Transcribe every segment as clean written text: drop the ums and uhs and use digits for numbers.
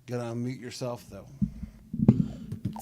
Gotta unmute yourself though.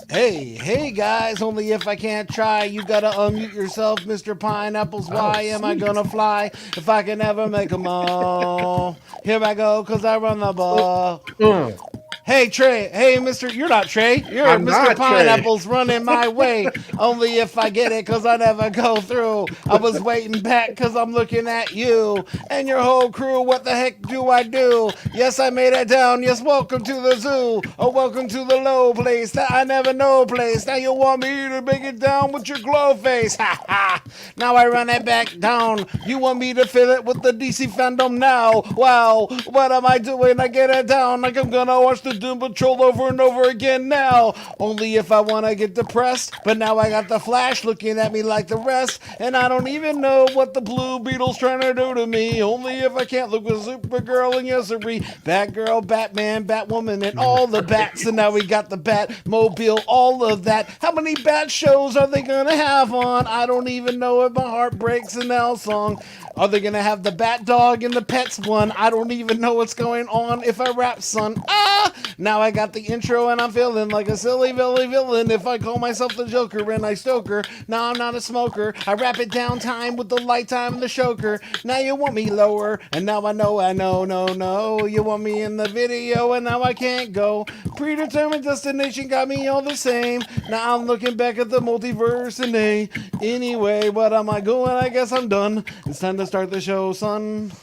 Hey guys, only if I can't try, you gotta unmute yourself, Mr. Pineapples. Oh, Why am I sweet. gonna fly if I can never make 'em all? Here I go, cause I run the ball. Mm, Hey Trey, hey Mr. You're not Trey, you're I'm Mr. not Trey. Pineapple's running my way. Only if I get it, cause I never go through. I was waiting back, cause I'm looking at you and your whole crew. What the heck do I do? Yes, I made it down. Yes, welcome to the zoo. Oh, welcome to the low place that I never know place. Now you want me to make it down with your glow face. Ha ha. Now I run it back down. You want me to fill it with the DC FanDome now? Wow, what am I doing? I get it down like I'm gonna watch the Doom Patrol over and over again now. Only if I wanna get depressed. But now I got the Flash looking at me like the rest. And I don't even know what the Blue Beetle's trying to do to me. Only if I can't look with Supergirl and Yesery, Batgirl, Batman, Batwoman, and all the bats. And now we got the Batmobile, all of that. How many bat shows are they gonna have on? I don't even know if my heart breaks in L song. Are they gonna have the Bat Dog and the Pets one? I don't even know what's going on if I rap, son. Ah! Now I got the intro and I'm feeling like a silly villain. If I call myself the Joker and I stoker, now I'm not a smoker. I rap it down time with the light time and the choker. Now you want me lower, and now I know, no. You want me in the video, and now I can't go. Predetermined destination got me all the same. Now I'm looking back at the multiverse and anyway, what am I going? I guess I'm done. It's time to start the show, son.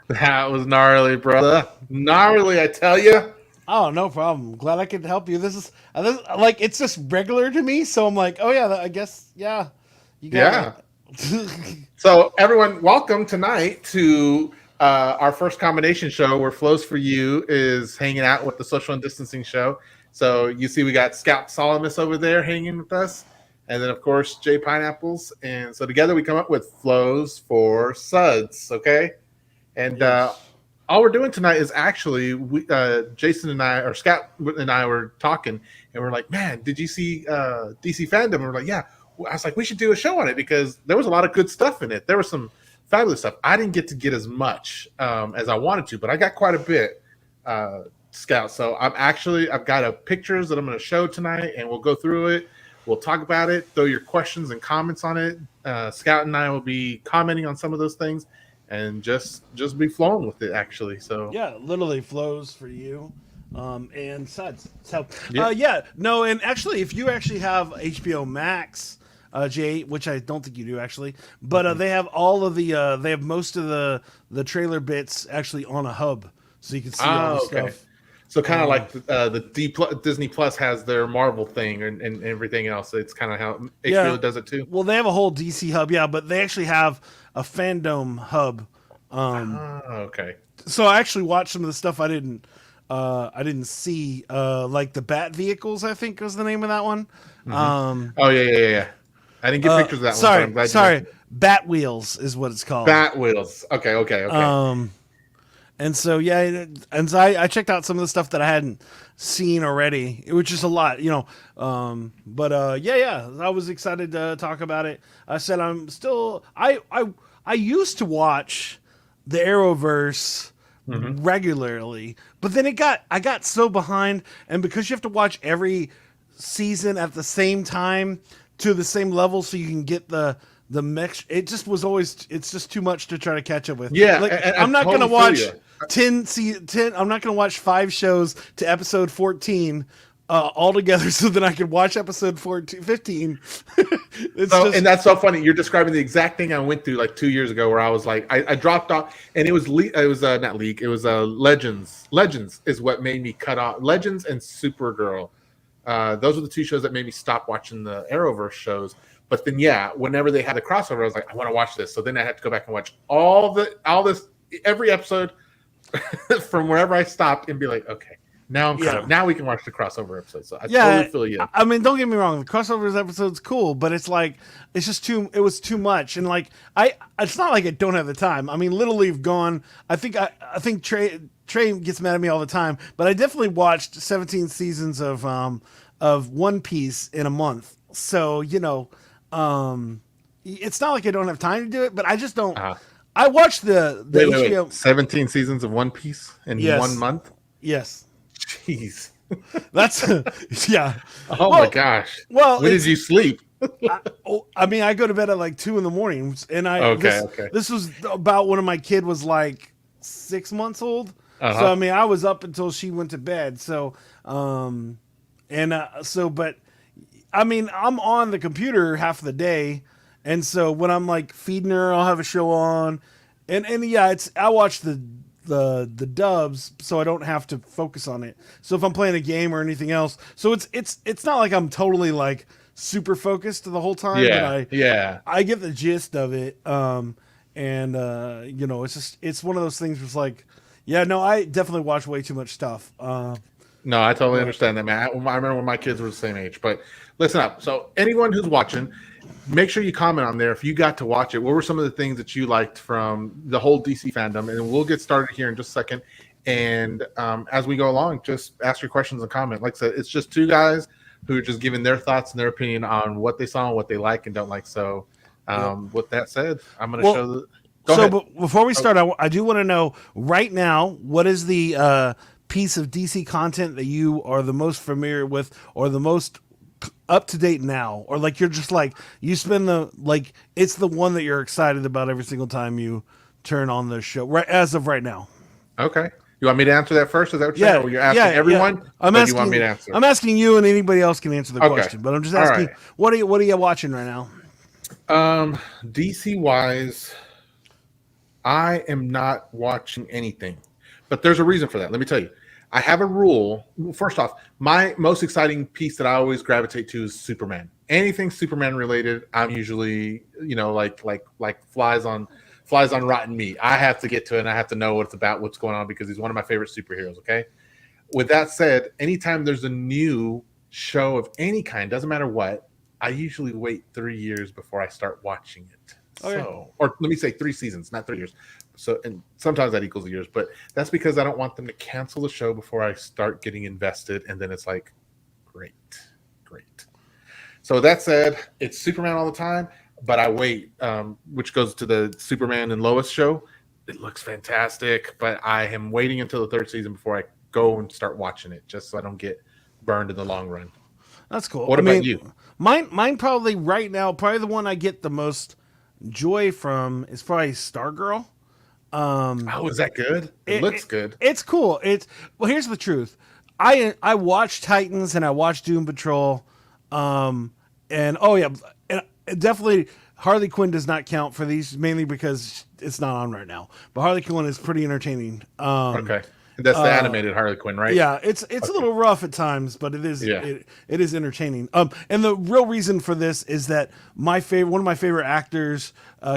That was gnarly, brother. Gnarly, I tell you. Oh, no problem. Glad I could help you. This like it's just regular to me, so I'm like, oh yeah, I guess yeah, you got Yeah. So, everyone, welcome tonight to our first combination show where Flows for You is hanging out with the social and distancing show. So, you see, we got Scout Solomus over there hanging with us. And then, of course, JPineapples. And so, together we come up with Flows for Suds. Okay. And all we're doing tonight is actually Jason and I, or Scott and I, were talking, and we're like, "Man, did you see DC FanDome?" And we're like, "Yeah." I was like, "We should do a show on it because there was a lot of good stuff in it. There was some fabulous stuff. I didn't get as much as I wanted to, but I got quite a bit, Scout. So I've got pictures that I'm going to show tonight, and we'll go through it. We'll talk about it. Throw your questions and comments on it. Scout and I will be commenting on some of those things." And just be flowing with it, actually. So Yeah, literally flows for you, and suds. So yeah. no, and actually, if you actually have HBO Max, Jay, which I don't think you do actually, but they have all of the they have most of the trailer bits actually on a hub, so you can see all the stuff. So kind of like Disney Plus has their Marvel thing and everything else. It's kind of how HBO does it too. Well, they have a whole DC hub, yeah, but they actually have a FanDome hub. Okay. So I actually watched some of the stuff I didn't see, like the Bat Vehicles, I think was the name of that one. Oh yeah. I didn't get pictures of that sorry, one. But I'm glad sorry, Bat Wheels is what it's called. Bat Wheels. Okay. And so yeah, and so I checked out some of the stuff that I hadn't seen already, which is a lot, you know. But I was excited to talk about it. I said I'm still I used to watch the Arrowverse regularly, but then I got so behind, and because you have to watch every season at the same time to the same level so you can get the mix, it just was always, it's just too much to try to catch up with. Yeah, like and I'm not totally gonna watch feel you. 10. I'm not gonna watch 5 shows to episode 14 all together so that I could watch episode 15. And that's so funny. You're describing the exact thing I went through like 2 years ago, where I was like, I dropped off, and it was not League, it was Legends. Legends is what made me cut off. Legends and Supergirl. Those were the 2 shows that made me stop watching the Arrowverse shows. But then, whenever they had a crossover, I was like, I want to watch this. So then I had to go back and watch every episode from wherever I stopped and be like, okay, now I'm caught up. Now we can watch the crossover episode. So I totally feel you. I mean, don't get me wrong, the crossovers episode's cool, but it's like it was too much, and like it's not like I don't have the time. I mean, Little League gone. I think Trey gets mad at me all the time, but I definitely watched 17 seasons of One Piece in a month. So, you know, it's not like I don't have time to do it, but I just don't. I watched the HBO. 17 seasons of One Piece in Yes. 1 month? Yes. Jeez. That's yeah. Oh Well- my gosh. Well, When did you sleep? I mean, I go to bed at like 2 a.m, and Okay. this was about when my kid was like 6 months old. Uh-huh. So I mean, I was up until she went to bed. So, but I mean, I'm on the computer half of the day, and so when I'm like feeding her, I'll have a show on, and yeah, I watch the dubs, so I don't have to focus on it. So if I'm playing a game or anything else, so it's not like I'm totally like super focused the whole time. Yeah. But I get the gist of it. You know, it's one of those things where it's like, yeah, no, I definitely watch way too much stuff. No, I totally understand that, man. I remember when my kids were the same age. But listen up. So anyone who's watching, make sure you comment on there if you got to watch it. What were some of the things that you liked from the whole DC fandom? And we'll get started here in just a second. And as we go along, just ask your questions and comment. Like I said, it's just two guys who are just giving their thoughts and their opinion on what they saw and what they like and don't like. So with that said, I'm going to show the... Go ahead. But before we start, I do want to know right now, what is the piece of DC content that you are the most familiar with or the most up to date now? Or like you're just like, you spend it's the one that you're excited about every single time you turn on the show, right as of right now? Okay. You want me to answer that first? Is that what you're saying? Or you're asking everyone? Yeah. You want me to answer? I'm asking you, and anybody else can answer the question. But I'm just asking, what are you watching right now? DC wise, I am not watching anything, but there's a reason for that. Let me tell you. I have a rule. First off, my most exciting piece that I always gravitate to is Superman. Anything Superman related, I'm usually, like flies on rotten meat. I have to get to it and I have to know what it's about, what's going on, because he's one of my favorite superheroes. Okay. With that said, anytime there's a new show of any kind, doesn't matter what, I usually wait 3 years before I start watching it. Okay. Or let me say 3 seasons, not 3 years. So, and sometimes that equals years, but that's because I don't want them to cancel the show before I start getting invested. And then it's like, great. So that said, it's Superman all the time, but I wait, which goes to the Superman and Lois show. It looks fantastic, but I am waiting until the 3rd season before I go and start watching it, just so I don't get burned in the long run. That's cool. What about you? Mine probably right now, probably the one I get the most joy from is probably Stargirl. Is that good? It looks good. It's cool. Here's the truth. I watch Titans and I watch Doom Patrol, and definitely Harley Quinn does not count for these, mainly because it's not on right now. But Harley Quinn is pretty entertaining. Okay. That's the animated Harley Quinn, right? Yeah, it's a little rough at times, but it is it is entertaining. And the real reason for this is that one of my favorite actors,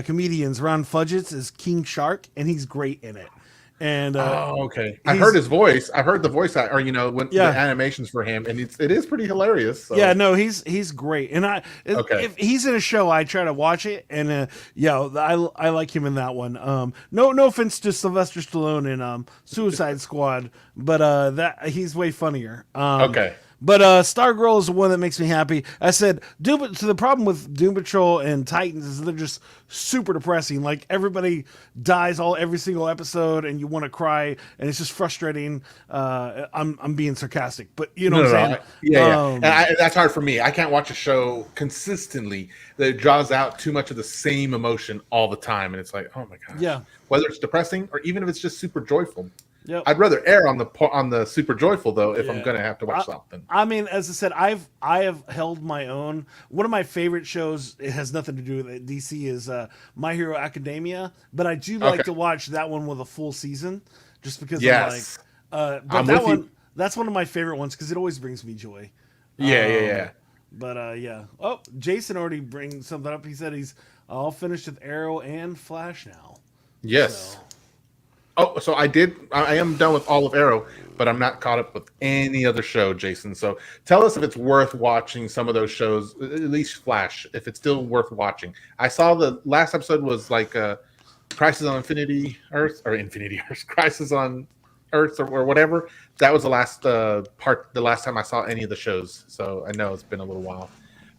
comedians, Ron Fudgetts, is King Shark, and he's great in it. And okay, I heard his voice. I've heard the voice, the animations for him, and it is pretty hilarious. So. Yeah, no, he's great, and if he's in a show, I try to watch it, and I like him in that one. No offense to Sylvester Stallone in Suicide Squad, but that he's way funnier. Okay. But Stargirl is the one that makes me happy. I said, so the problem with Doom Patrol and Titans is they're just super depressing. Like, everybody dies every single episode, and you want to cry, and it's just frustrating. I'm being sarcastic, but you know what I'm saying? And that's hard for me. I can't watch a show consistently that draws out too much of the same emotion all the time, and it's like, oh my gosh. Yeah. Whether it's depressing or even if it's just super joyful. Yep. I'd rather err on the super joyful though if I'm gonna have to watch something. I mean, as I said, I have held my own. One of my favorite shows, it has nothing to do with it, DC, is My Hero Academia, but I do like to watch that one with a full season, just because that's one of my favorite ones because it always brings me joy. Yeah. But Oh, Jason already brings something up. He said he's all finished with Arrow and Flash now. Yes. So. Oh, so I am done with all of Arrow, but I'm not caught up with any other show, Jason. So tell us if it's worth watching some of those shows, at least Flash, if it's still worth watching. I saw the last episode was like Crisis on Infinity Earth, Crisis on Earth or whatever. That was the last the last time I saw any of the shows. So I know it's been a little while.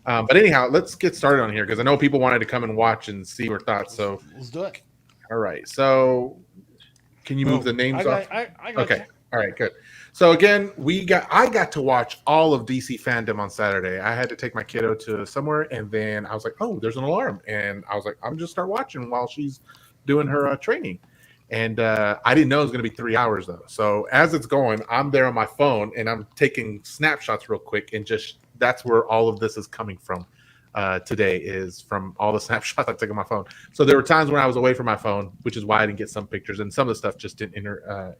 But anyhow, let's get started on here because I know people wanted to come and watch and see our thoughts. So let's do it. All right. So can you move the names off? I got Okay. you. All right, good. So again, I got to watch all of DC FanDome on Saturday. I had to take my kiddo to somewhere, and then I was like, "Oh, there's an alarm," and I was like, "I'm just start watching while she's doing her training." And I didn't know it was going to be 3 hours though. So as it's going, I'm there on my phone and I'm taking snapshots real quick, and just that's where all of this is coming from. Today is from all the snapshots I took on my phone. So there were times when I was away from my phone, which is why I didn't get some pictures, and some of the stuff just didn't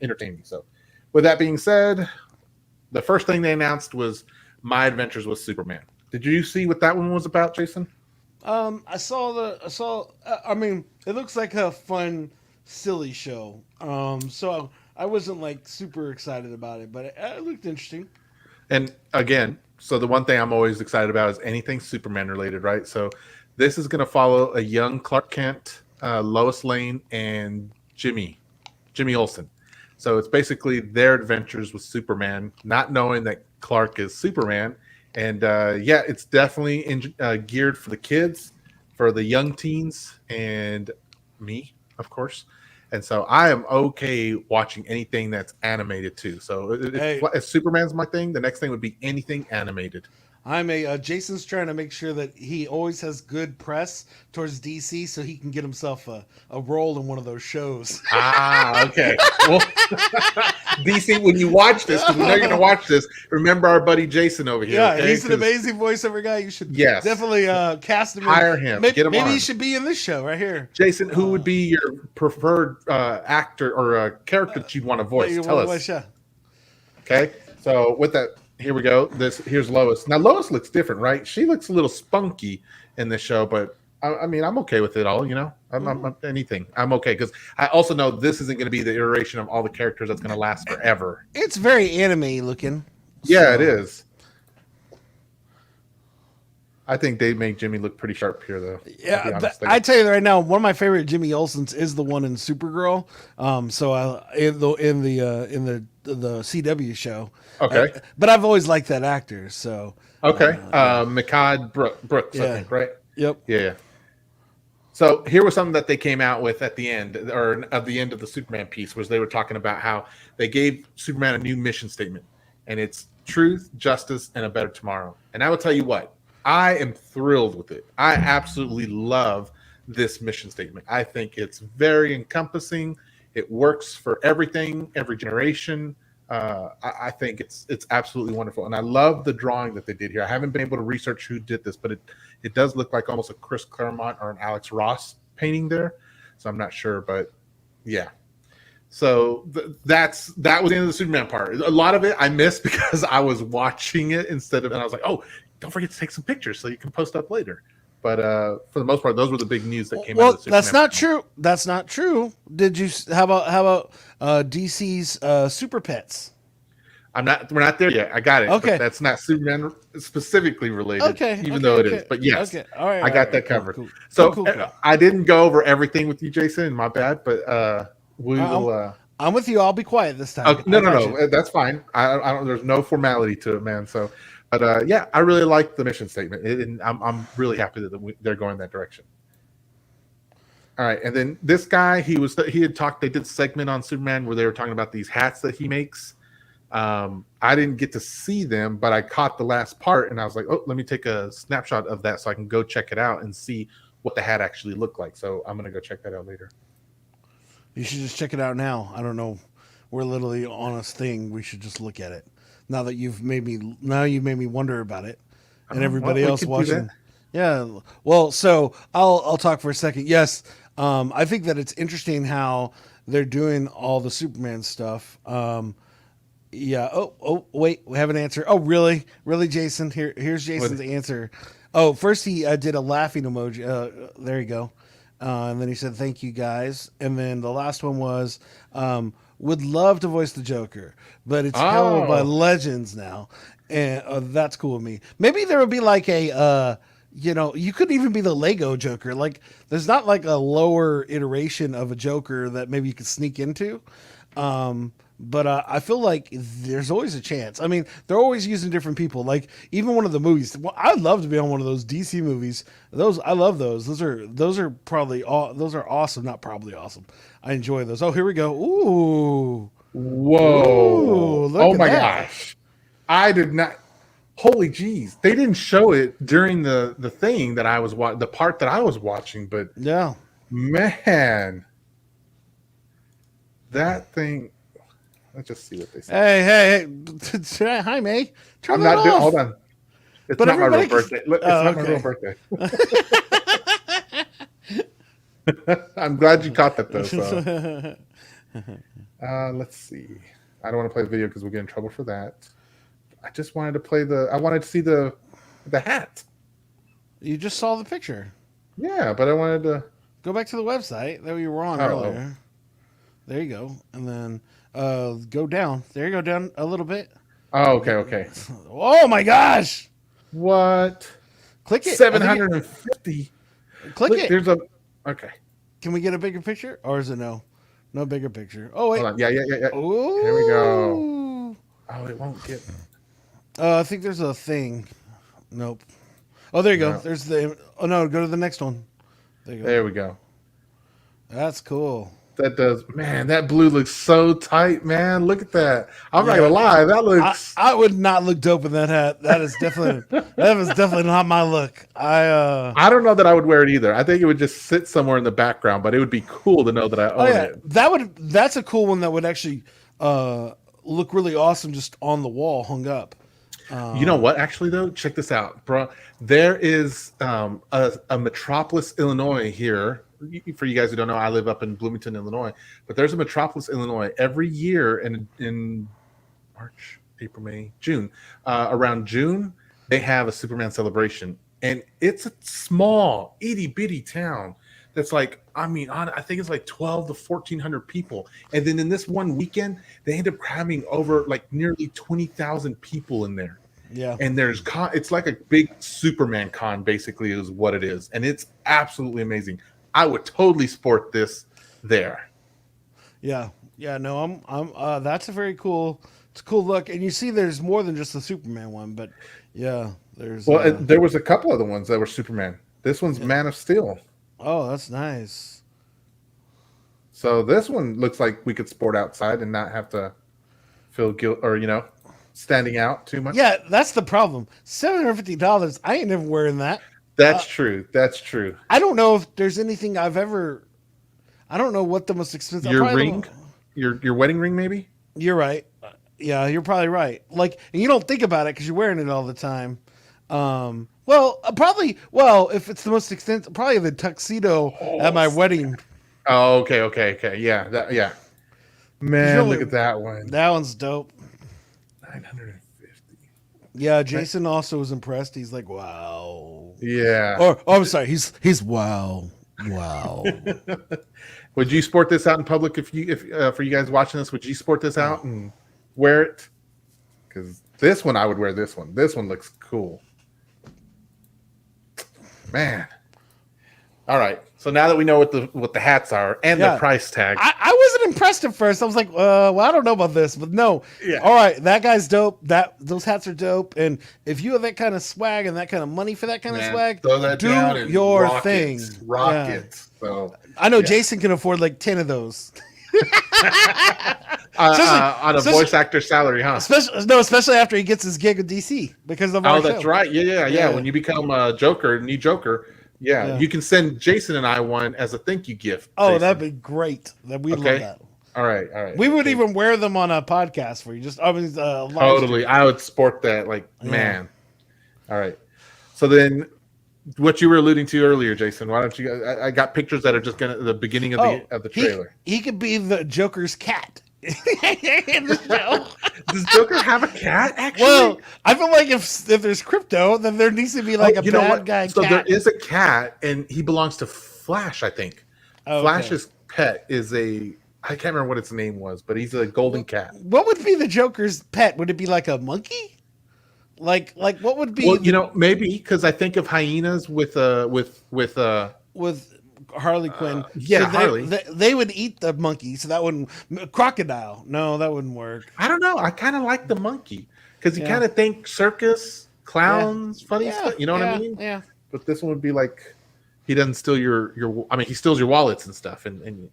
entertain me. So with that being said, the first thing they announced was My Adventures with Superman. Did you see what that one was about, Jason? I saw. I mean, it looks like a fun, silly show. So I wasn't like super excited about it, but it looked interesting. And again, so the one thing I'm always excited about is anything Superman related, right? So this is going to follow a young Clark Kent, Lois Lane, and Jimmy Olsen. So it's basically their adventures with Superman, not knowing that Clark is Superman. And yeah, it's definitely geared for the kids, for the young teens, and me, of course. And so I am okay watching anything that's animated too. So if Superman's my thing, the next thing would be anything animated. Jason's trying to make sure that he always has good press towards DC so he can get himself a role in one of those shows. Okay. Well, DC, when you watch this, because we know you're going to watch this, remember our buddy Jason over here. Yeah, okay? He's an amazing voiceover guy. You should definitely cast him. Hire him. Maybe, get him maybe on. he should be in this show right here. Jason, who would be your preferred actor or character that you'd want to voice? Tell us. Okay. So with that, here we go. Here's Lois. Now Lois looks different, right? She looks a little spunky in this show, but I mean, I'm okay with it all. You know, I'm anything. I'm okay because I also know this isn't going to be the iteration of all the characters that's going to last forever. It's very anime looking. Yeah, it is. I think they make Jimmy look pretty sharp here, though. Yeah, I tell you right now, one of my favorite Jimmy Olsen's is the one in Supergirl. So in the CW show. Okay, but I've always liked that actor. So okay, Mikaad Brooks, I think, right? Yep. Yeah. So here was something that they came out with at the end, or at the end of the Superman piece, was they were talking about how they gave Superman a new mission statement, and it's truth, justice, and a better tomorrow. And I will tell you what, I am thrilled with it. I absolutely love this mission statement. I think it's very encompassing. It works for everything, every generation. I think it's absolutely wonderful, and I love the drawing that they did here. I haven't been able to research who did this, but it does look like almost a Chris Claremont or an Alex Ross painting there. So I'm not sure, but yeah. So that was the end of the Superman part. A lot of it I missed because I was watching it and I was like, oh, don't forget to take some pictures so you can post up later. But for the most part, those were the big news that came out of the Superman. That's not true. That's not true. How about DC's Super Pets? We're not there yet. I got it. Okay. But that's not Superman specifically related. Okay. Even though it is. But yes. Okay. All right. I got that covered. Cool. So Cool. I didn't go over everything with you, Jason. My bad. But we will. I'm with you. I'll be quiet this time. No. That's fine. I don't. There's no formality to it, man. So. But yeah, I really like the mission statement, and I'm really happy that they're going that direction. All right, and then this guy, he had talked. They did a segment on Superman where they were talking about these hats that he makes. I didn't get to see them, but I caught the last part, and I was like, oh, let me take a snapshot of that so I can go check it out and see what the hat actually looked like. So I'm gonna go check that out later. You should just check it out now. I don't know. We're literally on a thing. We should just look at it. Now that you've made me wonder about it, and everybody else watching. Yeah. Well, so I'll talk for a second. Yes. I think that it's interesting how they're doing all the Superman stuff. Yeah. Oh, wait, we have an answer. Oh, really, Jason? Here's Jason's answer. Oh, first he did a laughing emoji. There you go. And then he said, "Thank you, guys." And then the last one was, would love to voice the Joker, but it's held by legends now, and that's cool with me. Maybe there would be like a, you couldn't even be the Lego Joker. Like, there's not like a lower iteration of a Joker that maybe you could sneak into. but I feel like there's always a chance. I mean, they're always using different people. Like even one of the movies. Well, I'd love to be on one of those DC movies. Those I love those. Those are probably those are awesome. Not probably awesome. I enjoy those. Oh, here we go. Ooh. Whoa. Ooh, look Oh at my that. gosh. I did not. Holy jeez. They didn't show it during the thing that I was the part that I was watching, but Yeah. man, that thing. Let's just see what they say. Hey. Hi, May. Turn I'm that not doing. off. Hold on. It's But not my real everybody birthday. Look, it's not my real birthday. I'm glad you caught that though. So. Let's see. I don't want to play the video because we'll get in trouble for that. I just wanted to play I wanted to see the hat. You just saw the picture. Yeah, but I wanted to go back to the website that we were on earlier. There you go, and then go down. There you go, down a little bit. Oh, okay. Oh my gosh! What? Click it. 750. Click it. There's okay. Can we get a bigger picture, or is it no bigger picture? Oh wait. Hold on. Yeah. Ooh. Here we go. Oh, it won't get. I think there's a thing. Nope. Oh, there you go. No. There's the. Oh no, go to the next one. There you go. There we go. That's cool. That does, man. That blue looks so tight, man. Look at that. I'm not gonna lie. That looks. I would not look dope in that hat. That is definitely. that was definitely not my look. I don't know that I would wear it either. I think it would just sit somewhere in the background, but it would be cool to know that I own it. That's a cool one that would actually look really awesome just on the wall, hung up. You know what? Actually, though, check this out, bro. There is a Metropolis, Illinois here. For you guys who don't know, I live up in Bloomington, Illinois. But there's a Metropolis, Illinois every year in March, April, May, June. Around June, they have a Superman celebration. And it's a small, itty-bitty town that's like, I think it's like 12 to 1,400 people. And then in this one weekend, they end up cramming over like nearly 20,000 people in there. Yeah. And it's like a big Superman con, basically, is what it is. And it's absolutely amazing. I would totally sport this there. Yeah. No, I'm that's a very cool. It's a cool look, and you see, there's more than just the Superman one, but yeah, there's. Well, there was a couple of the ones that were Superman. This one's Man of Steel. Oh, that's nice. So this one looks like we could sport outside and not have to feel guilt or standing out too much. Yeah, that's the problem. $750. I ain't never wearing that. That's true. That's true. I don't know if there's anything I don't know what the most expensive. Your ring, your wedding ring, maybe. You're right. Yeah, you're probably right. Like, and you don't think about it because you're wearing it all the time. Probably. Well, if it's the most expensive, probably the tuxedo at my wedding. Oh, okay. Yeah. Man, look at that one. That one's dope. 950. Yeah, Jason also was impressed. He's like, wow. Yeah. I'm sorry. He's wow. Would you sport this out in public if for you guys watching this? Would you sport this out and wear it? Because this one, I would wear this one. This one looks cool. Man. All right. So now that we know what the hats are and the price tag, I wasn't impressed at first. I was like, well, I don't know about this, but no. Yeah. All right, that guy's dope. Those hats are dope. And if you have that kind of swag and that kind of money for that kind of swag, throw that down do and your thing. Rock it. So I know Jason can afford like 10 of those. On a voice actor salary, huh? Especially after he gets his gig with DC because of our show. That's right. Yeah. When you become a new Joker. Yeah, you can send Jason and I one as a thank you gift. Oh, Jason. that'd be great. We'd love that. All right. We would even wear them on a podcast for you. Totally. I would sport that. Man. All right. So then, what you were alluding to earlier, Jason? Why don't you? I got pictures that are just the beginning of the trailer. He could be the Joker's cat. In the show. Does Joker have a cat? Actually, well, I feel like if there's crypto, then there needs to be like a bad guy. So cat. there is a cat, and he belongs to Flash, I think. Oh, Flash's pet is I can't remember what its name was, but he's a golden cat. What would be the Joker's pet? Would it be like a monkey? Like what would be? Well, maybe because I think of hyenas with Harley Quinn. Yeah, so Harley. They would eat the monkey, so that wouldn't crocodile. No, that wouldn't work. I don't know. I kind of like the monkey because you Yeah. kind of think circus, clowns, funny Yeah. stuff. You know what I mean? Yeah. But this one would be like he doesn't steal your. I mean, he steals your wallets and stuff, and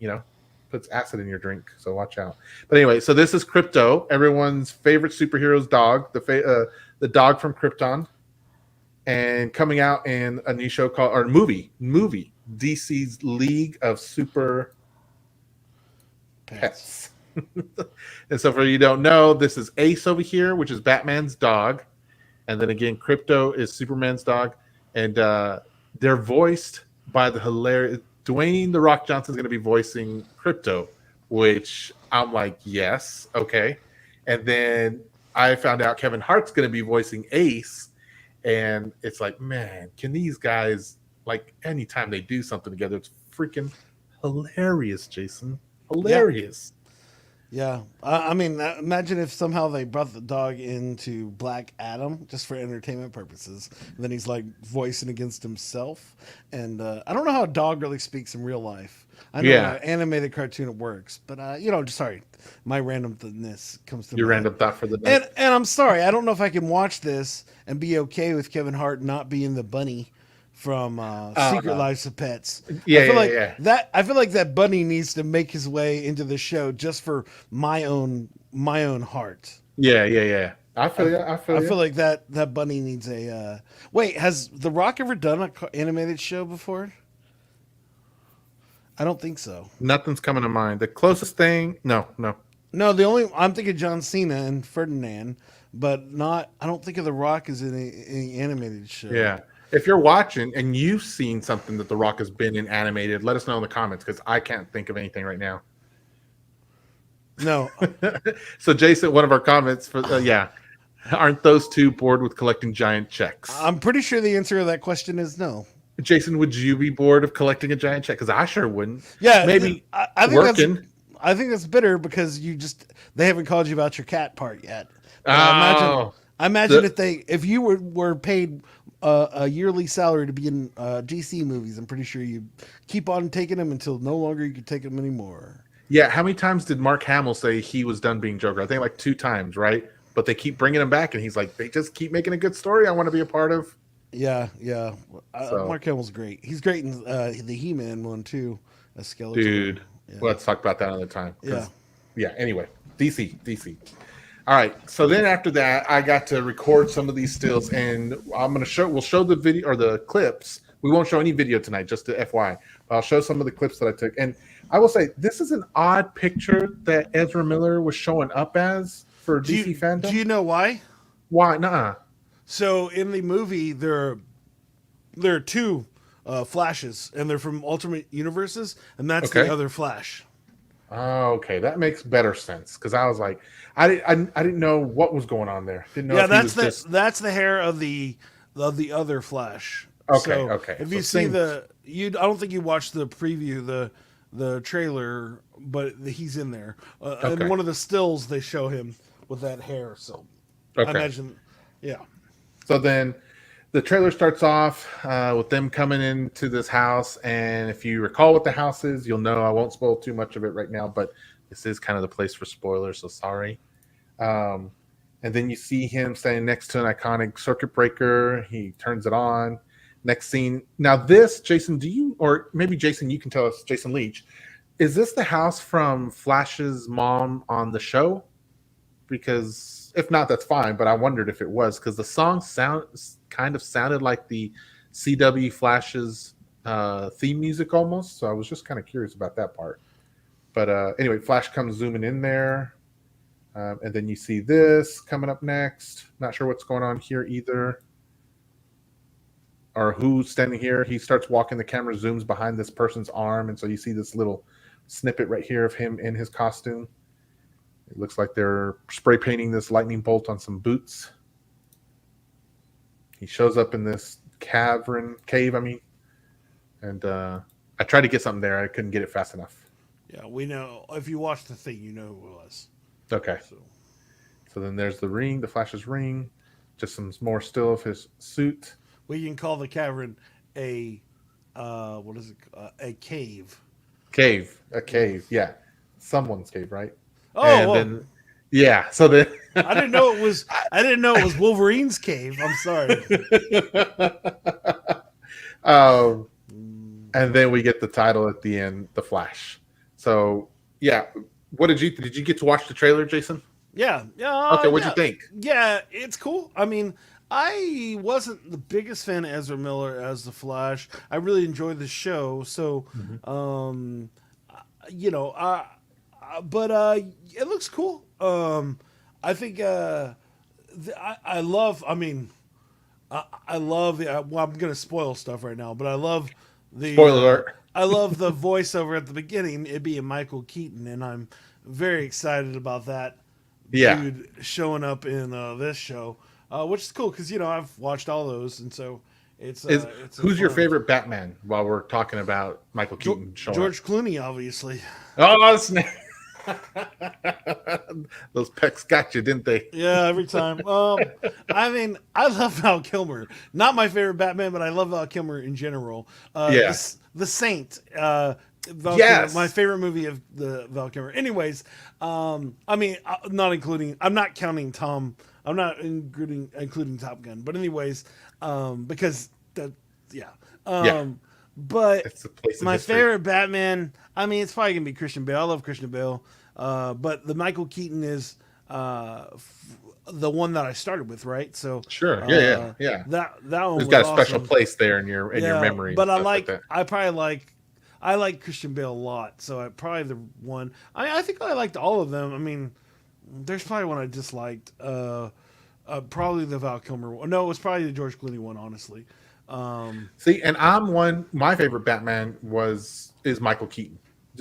puts acid in your drink. So watch out. But anyway, so this is Crypto, everyone's favorite superhero's dog, the dog from Krypton, and coming out in a new show called or movie DC's League of Super Pets. And so for you who don't know, this is Ace over here, which is Batman's dog, and then again Crypto is Superman's dog, and they're voiced by the hilarious Dwayne The Rock Johnson's going to be voicing Crypto, which I'm like, yes, okay. And then I found out Kevin Hart's going to be voicing Ace, and it's like, man, can these guys, like, anytime they do something together, it's freaking hilarious, Jason. Hilarious. Yeah. I mean, imagine if somehow they brought the dog into Black Adam just for entertainment purposes. And then he's like voicing against himself. And I don't know how a dog really speaks in real life. I know an animated cartoon it works, but sorry, my randomness comes to your mind. random thought for the night. And I'm sorry, I don't know if I can watch this and be okay with Kevin Hart not being the bunny from Secret Lives of Pets. I feel like that bunny needs to make his way into the show just for my own heart. Yeah. I feel you. I feel like that bunny needs a. Wait, has The Rock ever done an animated show before? I don't think so. Nothing's coming to mind. The closest thing, no. No, the only I'm thinking John Cena and Ferdinand, but not. I don't think of The Rock as in any animated show. Yeah. If you're watching and you've seen something that The Rock has been in animated, let us know in the comments because I can't think of anything right now. No. So Jason, one of our comments for aren't those two bored with collecting giant checks? I'm pretty sure the answer to that question is no. Jason, would you be bored of collecting a giant check? Because I sure wouldn't. Yeah, maybe I think working. I think that's bitter because they haven't called you about your cat part yet. I imagine if you were paid a yearly salary to be in DC movies, I'm pretty sure you keep on taking them until no longer you can take them anymore. Yeah, how many times did Mark Hamill say he was done being Joker? I think like 2 times, right? But they keep bringing him back, and he's like, they just keep making a good story I want to be a part of. Yeah. Mark Hamill's great. He's great in the He-Man one too. A skeleton. Dude, let's talk about that another time. Yeah. Anyway, DC. All right. So then after that, I got to record some of these stills, and we'll show the video or the clips. We won't show any video tonight, just to FYI. But I'll show some of the clips that I took. And I will say, this is an odd picture that Ezra Miller was showing up as for DC FanDome. Do you know why? Why? Nuh-uh. So in the movie, there are 2 Flashes, and they're from alternate universes, and that's the other Flash. Oh, okay, that makes better sense because I was like, I didn't know what was going on there. Didn't know. Yeah, that's the hair of the other Flash. Okay. If you see I don't think you watched the preview, the trailer, but he's in there. And one of the stills they show him with that hair. So I imagine, yeah. So then the trailer starts off with them coming into this house. And if you recall what the house is, you'll know I won't spoil too much of it right now, but this is kind of the place for spoilers. So sorry. And then you see him standing next to an iconic circuit breaker. He turns it on. Next scene. Now this, Jason, or maybe Jason, you can tell us, Jason Leach, is this the house from Flash's mom on the show? Because if not, that's fine. But I wondered if it was because the song kind of sounded like the CW Flash's theme music almost. So I was just kind of curious about that part. But anyway, Flash comes zooming in there. And then you see this coming up next. Not sure what's going on here either. Or who's standing here. He starts walking. The camera zooms behind this person's arm. And so you see this little snippet right here of him in his costume. It looks like they're spray painting this lightning bolt on some boots. He shows up in this cave, and I tried to get something there. I couldn't get it fast enough. Yeah, we know. If you watch the thing, you know who it was. Okay. So then there's the ring, the Flash's ring. Just some more still of his suit. We can call the cavern a what is it? A cave. A cave, yeah, someone's cave, right? Oh, And well, then, yeah, so then, I didn't know it was. I didn't know it was Wolverine's cave. I'm sorry. um, Mm, and then we get the title at the end, The Flash. So, yeah, what did you get to watch the trailer, Jason? yeah, Okay, what'd you yeah, think? yeah. It's cool. I mean, I wasn't the biggest fan of Ezra Miller as the Flash. I really enjoyed the show. So, Mhm. um, you know, but it looks cool. I think I love. I mean, I love. Well, I'm gonna spoil stuff right now, but I love the. Spoiler alert. I love the voiceover at the beginning, it being Michael Keaton, and I'm very excited about that Yeah. dude showing up in this show, which is cool because I've watched all those, and so it's a Who's your fun. favorite Batman while we're talking about Michael Keaton showing up? George Clooney, obviously. Oh, snap. Those pecs got you, didn't they? Yeah, every time. I mean, I love Val Kilmer. Not my favorite Batman, but I love Val Kilmer in general. Yeah. The Saint. Val Kilmer, my Yes. favorite movie of the Val Kilmer. Anyways, I mean, not including. I'm not counting Tom. I'm not including Top Gun. But anyways, because that, yeah. Yeah. But It's a place in my history. favorite Batman. I mean, it's probably gonna be Christian Bale. I love Christian Bale. But the Michael Keaton is the one that I started with, right? So Sure. Yeah. that one It's was got a special awesome. place there in your Yeah, memory and but stuff like that. I like Christian Bale a lot. So I probably the one. I think I liked all of them. I mean, there's probably one I disliked. Probably the Val Kilmer one. No, it was probably the George Clooney one, honestly. See, and my favorite Batman is Michael Keaton.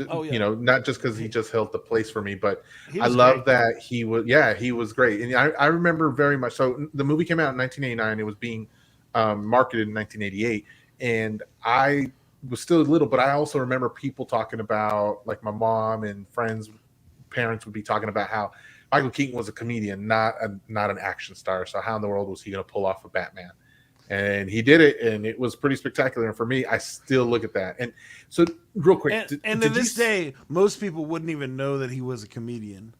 Oh yeah, Not just because he he, just held the place for me, but he I was love great. that he was great. And I remember very much. So the movie came out in 1989. It was being marketed in 1988. And I was still little, but I also remember people talking about, like my mom and friends, parents would be talking about how Michael Keaton was a comedian, not an action star. So how in the world was he going to pull off a Batman? And he did it, and it was pretty spectacular. And for me, I still look at that. And so, real quick, And to this day, most people wouldn't even know that he was a comedian.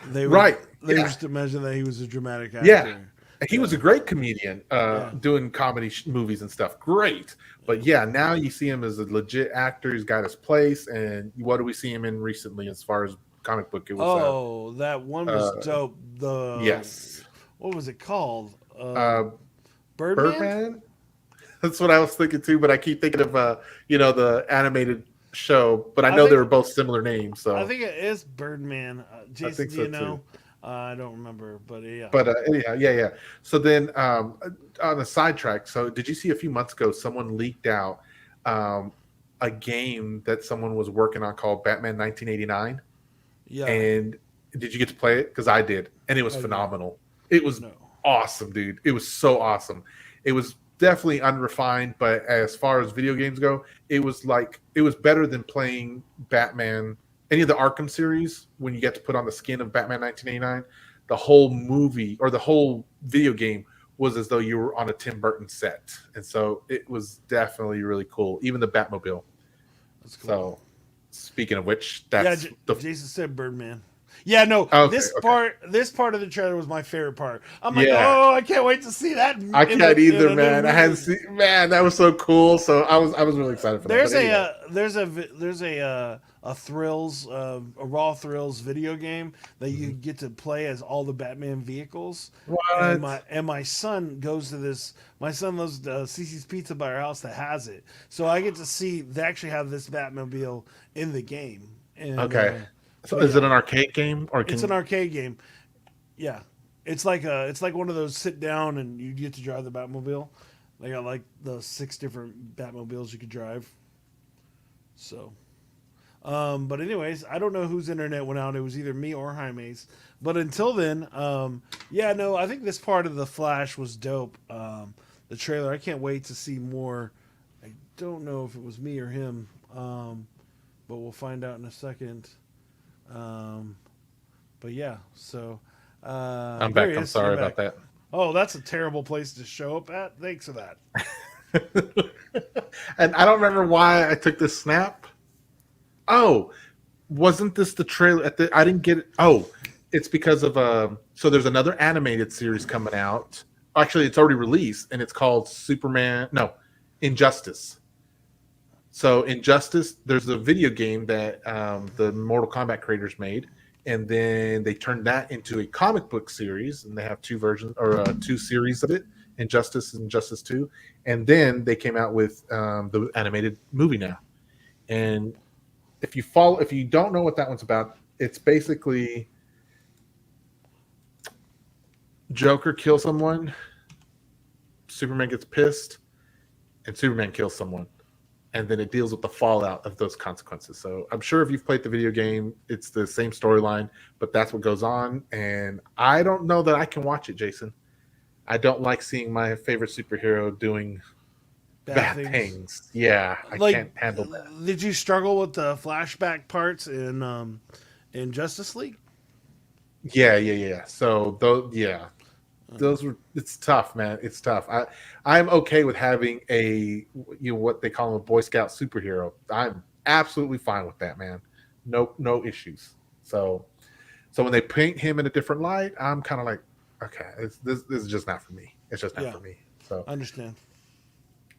They would right? they would Yeah, just imagine that he was a dramatic yeah. actor. He was Yeah, a great comedian, yeah. doing comedy movies and stuff. Great, but yeah, now you see him as a legit actor. He's got his place. And what do we see him in recently, as far as comic book? It was Oh, that one was dope. The yes, What was it called? uh, Birdman. Birdman. That's what I was thinking too, but I keep thinking of the animated show. But I I know they think were both similar names, I so think it is Birdman. I Jason, think do so you too. know? I don't remember, but yeah. But yeah. So then, on a sidetrack, so did you see a few months ago someone leaked out um, a game that someone was working on called Batman 1989? Yeah, And did you get to play it? Because I did, and it was I did. phenomenal. It was No. awesome, dude. It was so awesome. It was definitely unrefined, but as far as video games go, it was better than playing Batman, any of the Arkham series, when you get to put on the skin of Batman 1989. The whole movie or the whole video game was as though you were on a Tim Burton set. And so it was definitely really cool. Even the Batmobile. That's cool. So speaking of which, Yeah, that's the Jason said Birdman. Yeah, no, okay, this okay. part of the trailer was my favorite part. I'm like, Yeah. oh, I can't wait to see that I in can't in either, a new man. I hadn't movie. seen, man, that was so cool. So I was really excited for that. There's But anyway, there's a thrills a raw thrills video game that you Mhm. get to play as all the Batman vehicles. And What? my son goes to this. My son loves Cece's Pizza by our house that has it, so I get to see they actually have this Batmobile in the game. And Okay. So but is it yeah, an arcade game or it's an can arcade game. Yeah, it's like one of those sit down and you get to drive the Batmobile. They got like the 6 different Batmobiles you could drive. So, but anyways, I don't know whose internet went out. It was either me or Jaime's. But until then, yeah, no, I think this part of the Flash was dope. The trailer, I can't wait to see more. I don't know if it was me or him, but we'll find out in a second. Um, but yeah, so I'm there back. he I'm is. You're sorry back. about that. Oh, that's a terrible place to show up at. Thanks for that. And I don't remember why I took this snap. Oh, wasn't this the trailer? I didn't get it. Oh, it's because of so there's another animated series coming out. Actually, it's already released, and it's called Injustice. So Injustice, there's a video game that the Mortal Kombat creators made, and then they turned that into a comic book series, and they have two versions or two series of it, Injustice and Injustice 2. And then they came out with the animated movie now. And if you don't know what that one's about, it's basically Joker kills someone, Superman gets pissed, and Superman kills someone. And then it deals with the fallout of those consequences. So I'm sure if you've played the video game, it's the same storyline, but that's what goes on. And I don't know that I can watch it, Jason. I don't like seeing my favorite superhero doing bad things. Yeah, I can't handle that. Did you struggle with the flashback parts in Justice League? Yeah. So those were. It's tough, man. It's tough. I'm okay with having what they call a Boy Scout superhero. I'm absolutely fine with that, man. No issues. So when they paint him in a different light, I'm kind of like, okay, this is just not for me. It's just not for me. So I understand.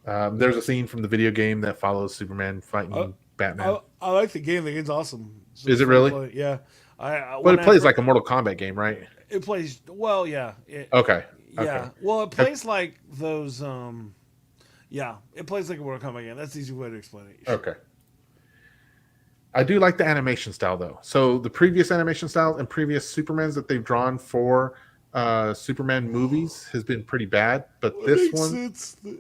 There's a scene from the video game that follows Superman fighting Batman. I like the game. The game's awesome. Is it really? Yeah. But it plays like a Mortal Kombat game, right? It plays well, yeah. Okay. Yeah. Okay. Well, it plays like those. Yeah, it plays like a Mortal Kombat game. That's the easy way to explain it. Sure. Okay. I do like the animation style though. So the previous animation style and previous Supermans that they've drawn for Superman movies has been pretty bad, but this one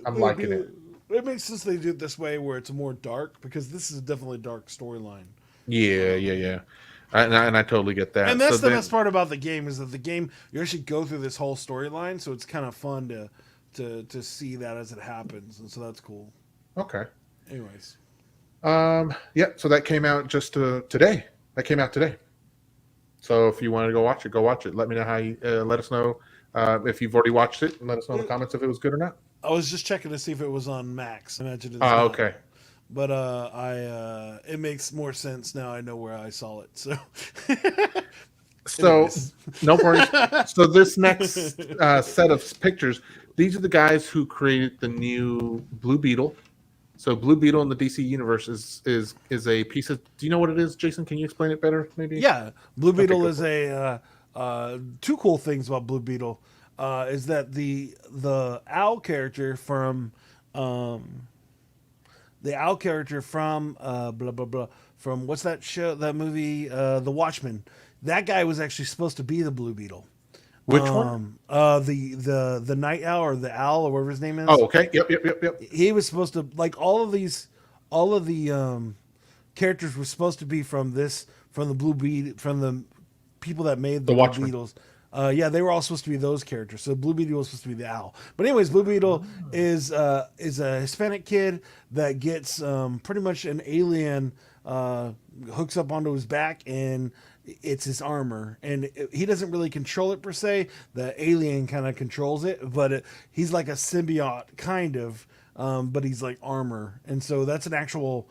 I'm liking it. It makes sense they do it this way, where it's more dark, because this is definitely a dark storyline. Yeah. And I totally get that. And that's the best part about the game, is that the game, you actually go through this whole storyline, so it's kind of fun to see that as it happens, and so that's cool. Okay. Anyways. Yeah, so that came out just today. That came out today. So if you want to go watch it. Let me know how you let us know if you've already watched it, and let us know in the comments if it was good or not. I was just checking to see if it was on Max. I imagine it's not. Okay. But it makes more sense now. I know where I saw it. So no worries. So this next set of pictures, these are the guys who created the new Blue Beetle. So Blue Beetle in the DC universe is a piece of. Do you know what it is, Jason? Can you explain it better, maybe? Yeah, Blue Beetle is two cool things about Blue Beetle is that the owl character from blah blah blah from what's that show, that movie, The Watchmen. That guy was actually supposed to be the Blue Beetle. Which one? The night owl, or the owl, or whatever his name is. Oh, okay. Yep. He was supposed to, like, all of the characters were supposed to be from the Blue Beetle, from the people that made the Blue Beetles. Yeah, they were all supposed to be those characters. So Blue Beetle was supposed to be the owl. But anyways, Blue Beetle is a Hispanic kid that gets pretty much an alien hooks up onto his back, and it's his armor. And he doesn't really control it per se. The alien kind of controls it, but he's like a symbiote kind of, but he's like armor. And so that's an actual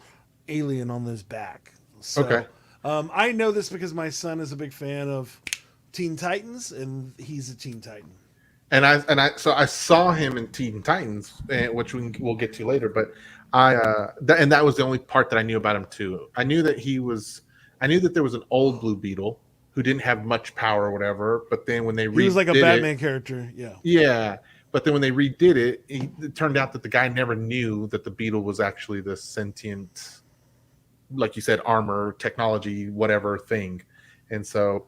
alien on his back. So, okay. I know this because my son is a big fan of Teen Titans, and he's a Teen Titan. And I saw him in Teen Titans, which we'll get to later. But that was the only part that I knew about him too. I knew that there was an old Blue Beetle who didn't have much power or whatever. But then when he was like a Batman character, yeah. Yeah, but then when they redid it, it turned out that the guy never knew that the Beetle was actually the sentient, like you said, armor, technology, whatever thing. And so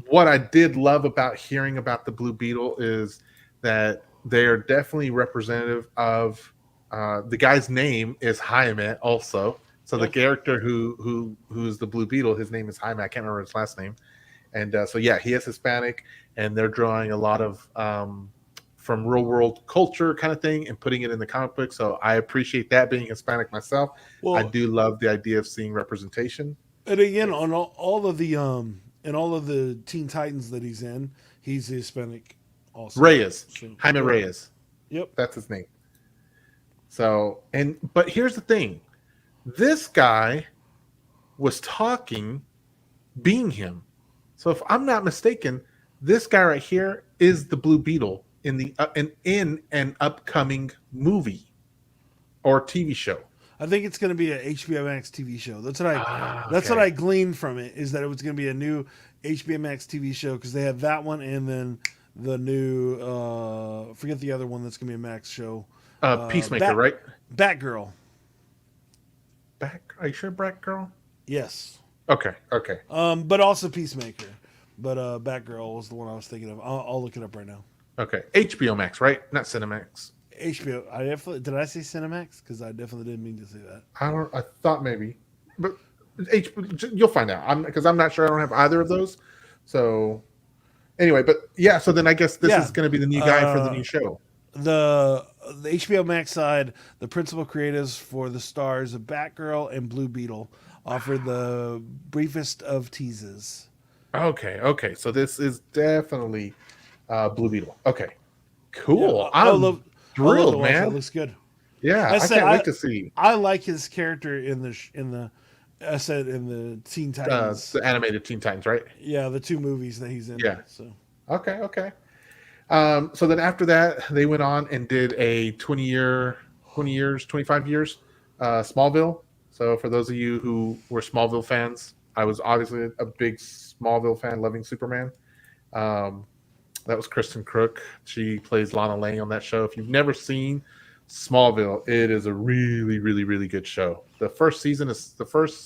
what I did love about hearing about the Blue Beetle is that they are definitely representative of the guy's name is Jaime also. So the character who's the Blue Beetle, his name is Jaime. I can't remember his last name. And so yeah, he is Hispanic, and they're drawing a lot of from real world culture kind of thing and putting it in the comic book. So I appreciate that, being Hispanic myself. Well, I do love the idea of seeing representation. And again, on all of the Teen Titans that he's in, he's Hispanic also. Reyes. So, Jaime Reyes. Yep. That's his name. So, but here's the thing. This guy was talking, being him. So if I'm not mistaken, this guy right here is the Blue Beetle in an upcoming movie or TV show. I think it's going to be a HBO Max TV show. That's what Okay. I gleaned from it, is that it was going to be a new HBO Max TV show, because they have that one and then the new forget the other one that's going to be a Max show. Peacemaker, right? Batgirl. Are you sure Batgirl? Yes. Okay. But also Peacemaker. But Batgirl was the one I was thinking of. I'll look it up right now. Okay. HBO Max, right? Not Cinemax. HBO. Did I say Cinemax? Because I definitely didn't mean to say that. I thought maybe, but you'll find out. Because I'm not sure. I don't have either of those. So anyway, but yeah. So then I guess this is going to be the new guy for the new show. The HBO Max side, the principal creatives for the stars of Batgirl and Blue Beetle offered the briefest of teases. Okay. So this is definitely Blue Beetle. Okay, cool. Yeah, I'm thrilled, man. That looks good. Yeah, I can't wait to see. I like his character in the Teen Titans, the animated Teen Titans, right? Yeah, the 2 movies that he's in. Yeah. So Okay. So then after that, they went on and did a 25 years, Smallville. So for those of you who were Smallville fans, I was obviously a big Smallville fan, loving Superman. That was Kristen Crook. She plays Lana Lang on that show. If you've never seen Smallville, it is a really, really, really good show. The first,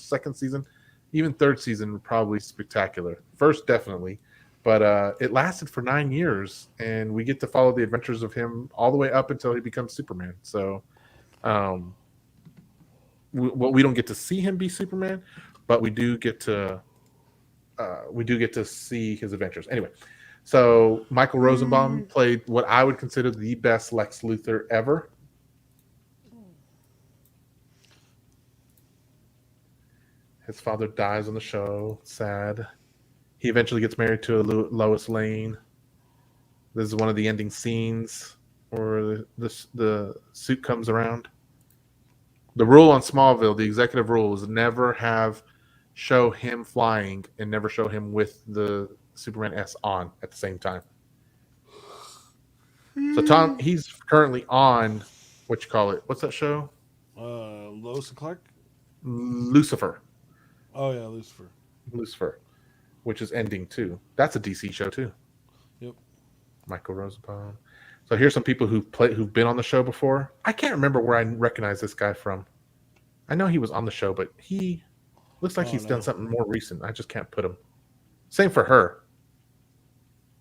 second season, even third season, probably spectacular. First, definitely. But it lasted for 9 years, and we get to follow the adventures of him all the way up until he becomes Superman. So we don't get to see him be Superman, but we do get to see his adventures. Anyway, so Michael Rosenbaum played what I would consider the best Lex Luthor ever. His father dies on the show. Sad. He eventually gets married to Lois Lane. This is one of the ending scenes where the suit comes around. The rule on Smallville, the executive rule, is never show him flying and never show him with the Superman S on at the same time. So Tom, he's currently on what you call it? What's that show? Lois and Clark? Lucifer. Oh yeah, Lucifer. Which is ending too. That's a DC show too. Yep. Michael Rosenbaum. So here's some people who've been on the show before. I can't remember where I recognize this guy from. I know he was on the show, but he looks like he's done something more recent. I just can't put him. Same for her.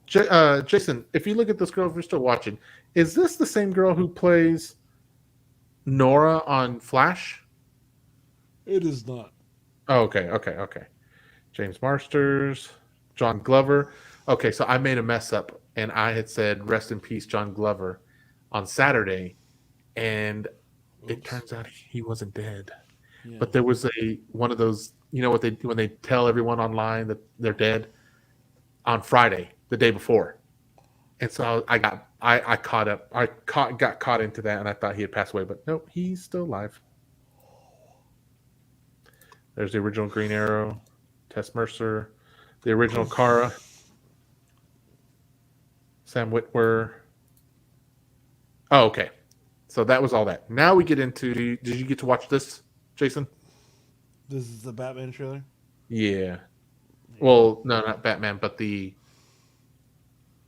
Jason, if you look at this girl, if you're still watching, is this the same girl who plays Nora on Flash? It is not. Oh, okay. James Marsters, John Glover. Okay, so I made a mess up, and I had said "Rest in peace, John Glover" on Saturday, and it turns out he wasn't dead. Yeah. But there was one of those, when they tell everyone online that they're dead on Friday, the day before, and so I got caught into that, and I thought he had passed away, but nope, he's still alive. There's the original Green Arrow. Tess Mercer, the original Kara, Sam Witwer. Oh, okay. So that was all that. Now we get into. Did you get to watch this, Jason? This is the Batman trailer? Yeah. Well, no, not Batman, but the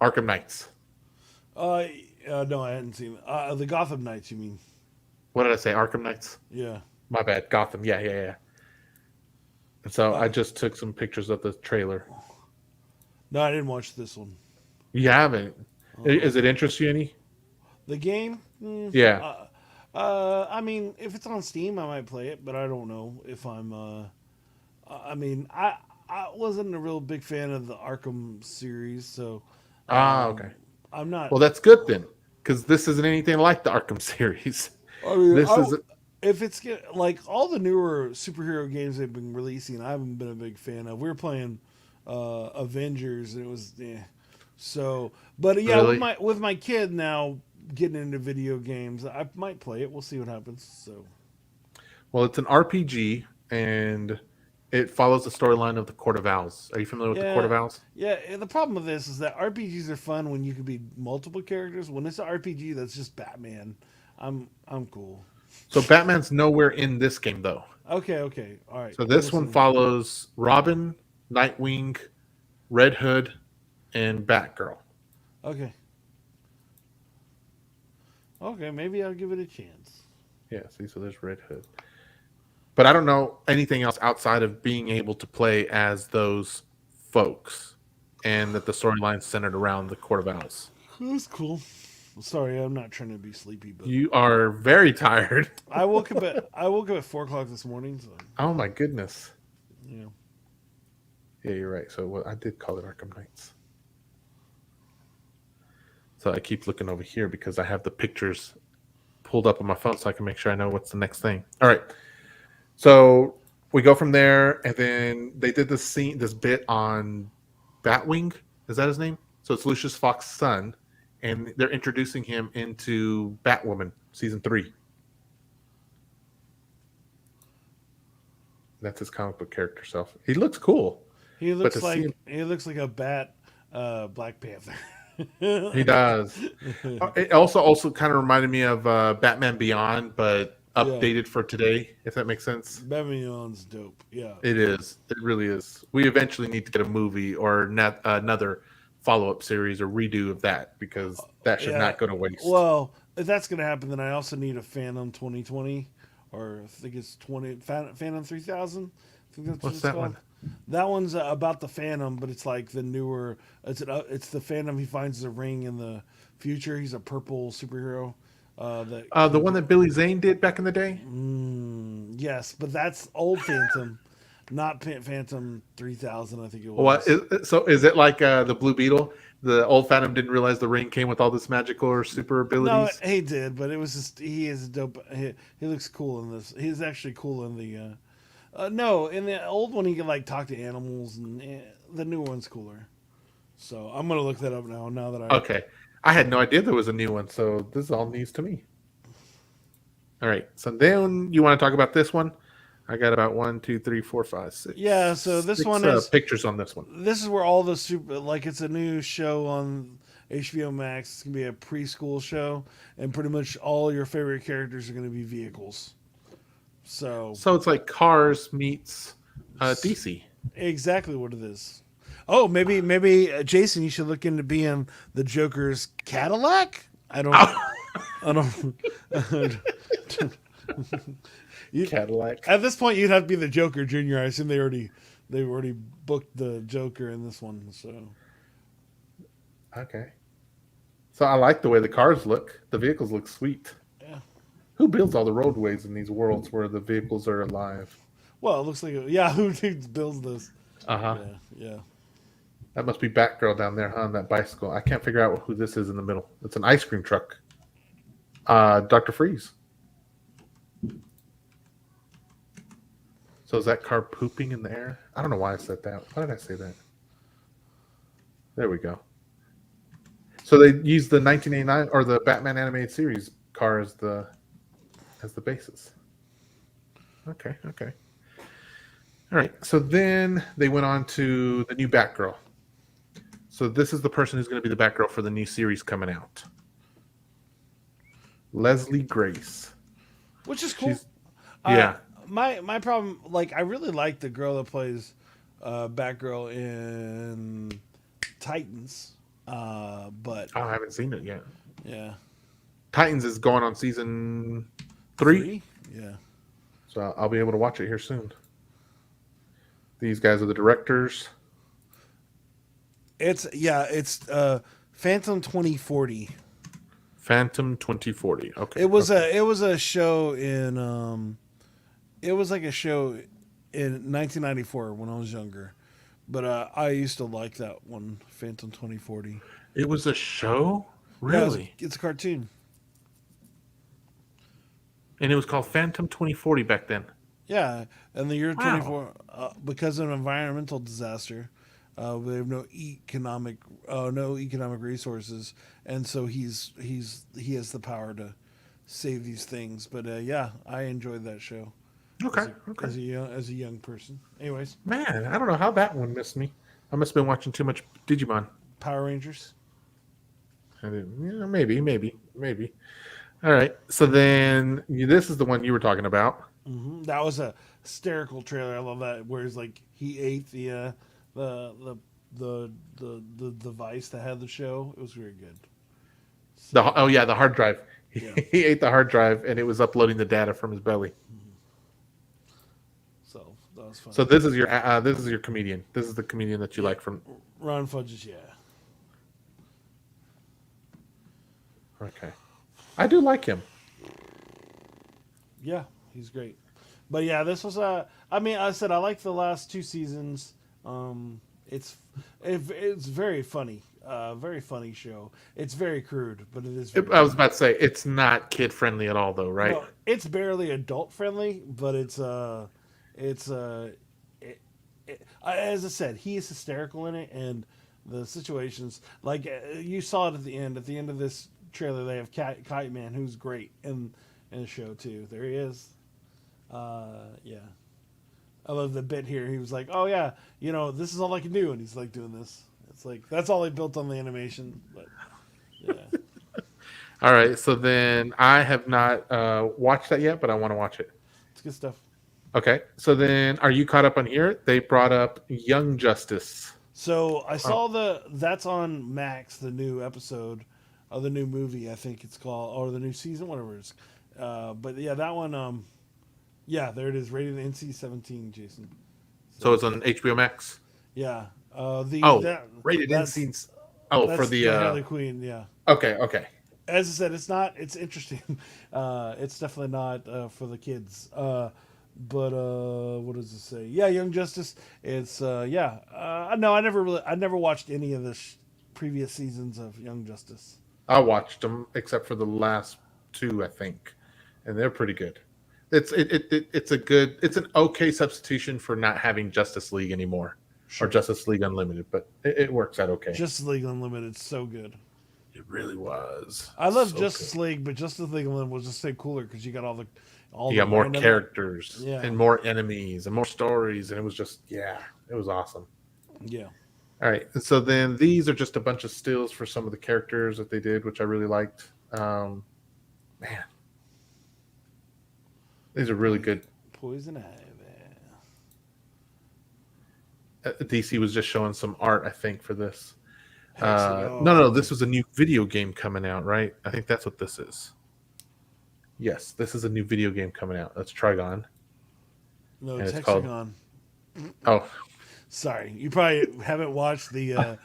Arkham Knights. No, I hadn't seen it. The Gotham Knights, you mean? What did I say? Arkham Knights? Yeah. My bad. Gotham. Yeah. And so I just took some pictures of the trailer. No, I didn't watch this one. You haven't? Is it interest you any? The game? Yeah. I mean, if it's on Steam, I might play it, but I don't know if I'm. I wasn't a real big fan of the Arkham series, so. Okay. I'm not. Well, that's good then, because this isn't anything like the Arkham series. I mean, if it's like all the newer superhero games they've been releasing, I haven't been a big fan of. We were playing Avengers, and it was So, but yeah, really? with my kid now, getting into video games. I might play it. We'll see what happens. So, Well, it's an RPG, and it follows the storyline of the Court of Owls. Are you familiar with the Court yeah, of Owls? yeah. And the problem with this is that RPGs are fun when you can be multiple characters. When it's an RPG that's just Batman, I'm cool. So Batman's nowhere in this game, though. Okay, all right. So I'm this one listening. follows Robin, Nightwing, Red Hood, and Batgirl. Okay, okay. Maybe I'll give it a chance. Yeah, see, so there's Red Hood. But I don't know anything else outside of being able to play as those folks, and that the storyline's centered around the Court of Owls. That's cool. Sorry, I'm not trying to be sleepy, but You are very tired. I woke up at 4 o'clock this morning. So Oh my goodness. you know, Yeah, you're right. So I did call it Arkham Knights. So I keep looking over here because I have the pictures pulled up on my phone so I can make sure I know what's the next thing. All right. So we go from there, and then they did this bit on Batwing. Is that his name? So it's Lucius Fox's son, and they're introducing him into Batwoman season 3. That's his comic book character self. He looks cool. he But to looks see like him, he looks like a Black Panther. he does. It also kind of reminded me of Batman Beyond, but Yeah, updated for today, if that makes sense. Babylon's dope. Yeah, It is. It really is. We eventually need to get a movie or another follow-up series or redo of that because that should yeah. not go to waste. Well, if that's gonna happen, then I also need a Phantom 2020, or I think it's 20 Phantom 3000. I think that's what What's it's that called. one? That one's about the Phantom, but it's like the newer. It's the Phantom. He finds a ring in the future. He's a purple superhero. That The can one that Billy Zane did back in the day? yes, but that's old Phantom, not Phantom 3000. I think it What? was. Is it like the Blue Beetle? The old Phantom didn't realize the ring came with all this magical or super No, abilities? he did, but it was just he is dope. He looks cool in this. He's actually cool in the. No, in the old one he could like talk to animals, and the new one's cooler. So I'm gonna look that up now. Now that I Okay. I had no idea there was a new one, so this is all news to me. All right. So then you want to talk about this one? I got about 1, 2, 3, 4, 5, 6. yeah. So this one Six is pictures on this one. this is where all the super like it's a new show on HBO Max. It's gonna be a preschool show, and pretty much all your favorite characters are gonna be vehicles. So So it's like Cars meets DC. exactly what it is. Oh, maybe Jason, you should look into being the Joker's Cadillac. I don't. you, Cadillac. at this point, you'd have to be the Joker Junior. I assume they already booked the Joker in this one. So Okay. So I like the way the cars look. The vehicles look sweet. yeah. Who builds all the roadways in these worlds where the vehicles are alive? Well, it looks like yeah. Who builds this? Uh huh. Yeah. That must be Batgirl down there, huh, on that bicycle. I can't figure out who this is in the middle. It's an ice cream truck. Dr. Freeze. So is that car pooping in the air? I don't know why I said that. Why did I say that? There we go. So they used the 1989 or the Batman animated series car as the basis. Okay. All right. So then they went on to the new Batgirl. So this is the person who's going to be the Batgirl for the new series coming out. Leslie Grace. Which is cool. Yeah. My problem, like, I really like the girl that plays Batgirl in Titans, but Oh, I haven't seen it yet. yeah, Titans is going on season 3. Yeah. So I'll be able to watch it here soon. These guys are the directors. It's Phantom 2040. Phantom 2040. Okay. It was a show in it was like a show in 1994 when I was younger, but I used to like that one, Phantom 2040. It was a show? Yeah, Really? it's a cartoon. And it was called Phantom 2040 back then. Yeah, in the year Wow. 24 because of an environmental disaster, They have no economic resources, and so he has the power to save these things. But yeah, I enjoyed that show Okay, okay. as a young person. Anyways, Man, I don't know how that one missed me. I must have been watching too much Digimon. Power Rangers. I didn't, yeah, maybe. All right. So then this is the one you were talking about. That was a hysterical trailer. I love that. Where it's like he ate the the the device that had the show. It was very good. So, The hard drive. yeah. He ate the hard drive and it was uploading the data from his belly. So that was fun. So this is your comedian. This is the comedian that you like from. Ron Fudge's, yeah. Okay, I do like him. Yeah, he's great. But yeah, this was I mean, I said I like the last two seasons. It's very funny. Very funny show. It's very crude, but it is. Very I was about to say it's not kid friendly at all, though, right? No, it's barely adult friendly, but it's as I said, he is hysterical in it, and the situations like you saw it at the end. At the end of this trailer, they have Kite Man, who's great in the show too. There he is. Yeah, I love the bit here. He was like, "Oh yeah, this is all I can do," and he's like doing this. It's like that's all they built on the animation, but yeah. All right. So then I have not watched that yet, but I want to watch it. It's good stuff. Okay. So then, are you caught up on here? They brought up Young Justice. So I saw that's on Max, the new episode of the new movie, I think it's called, or the new season, whatever it is. But yeah, that one, yeah, there it is, rated NC-17, Jason. So it's on HBO Max. Yeah. Rated that's, NC. Oh, that's for the Harley Quinn, yeah. Okay. As I said, it's interesting. It's definitely not for the kids. But what does it say? Yeah, Young Justice. It's yeah. No, I never watched any of the previous seasons of Young Justice. I watched them except for the last two, I think, and they're pretty good. It's an okay substitution for not having Justice League anymore, or Justice League Unlimited, but it works out okay. Justice League Unlimited, so good. It really was. I love Justice League, but Justice League Unlimited was just so cooler because you got you got more characters and more enemies and more stories, and it was just it was awesome. Yeah. All right, so then these are just a bunch of stills for some of the characters that they did, which I really liked. Man, these are really good. Poison Ivy. DC was just showing some art, I think, for this. No, this was a new video game coming out, right? I think that's what this is. Yes, this is a new video game coming out. That's Trigon. No, it's Hexagon. Oh, sorry, you probably haven't watched the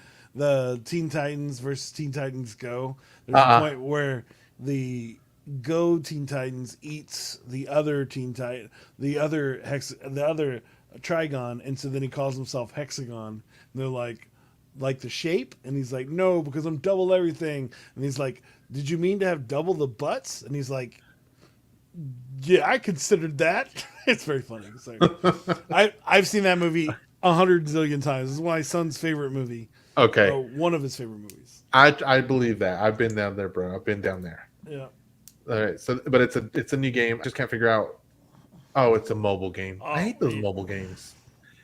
Teen Titans versus Teen Titans Go. There's a point where the Go Teen Titans eats the other the other Trigon, and so then he calls himself Hexagon. And they're like the shape, and he's like, no, because I'm double everything. And he's like, did you mean to have double the butts? And he's like, yeah, I considered that. It's very funny. So, I've seen that movie 100 zillion times. This is my son's favorite movie. Okay, one of his favorite movies. I believe that. I've been down there, bro. I've been down there. Yeah. All right. So, but it's a new game. I just can't figure out. Oh, it's a mobile game. I hate those mobile games.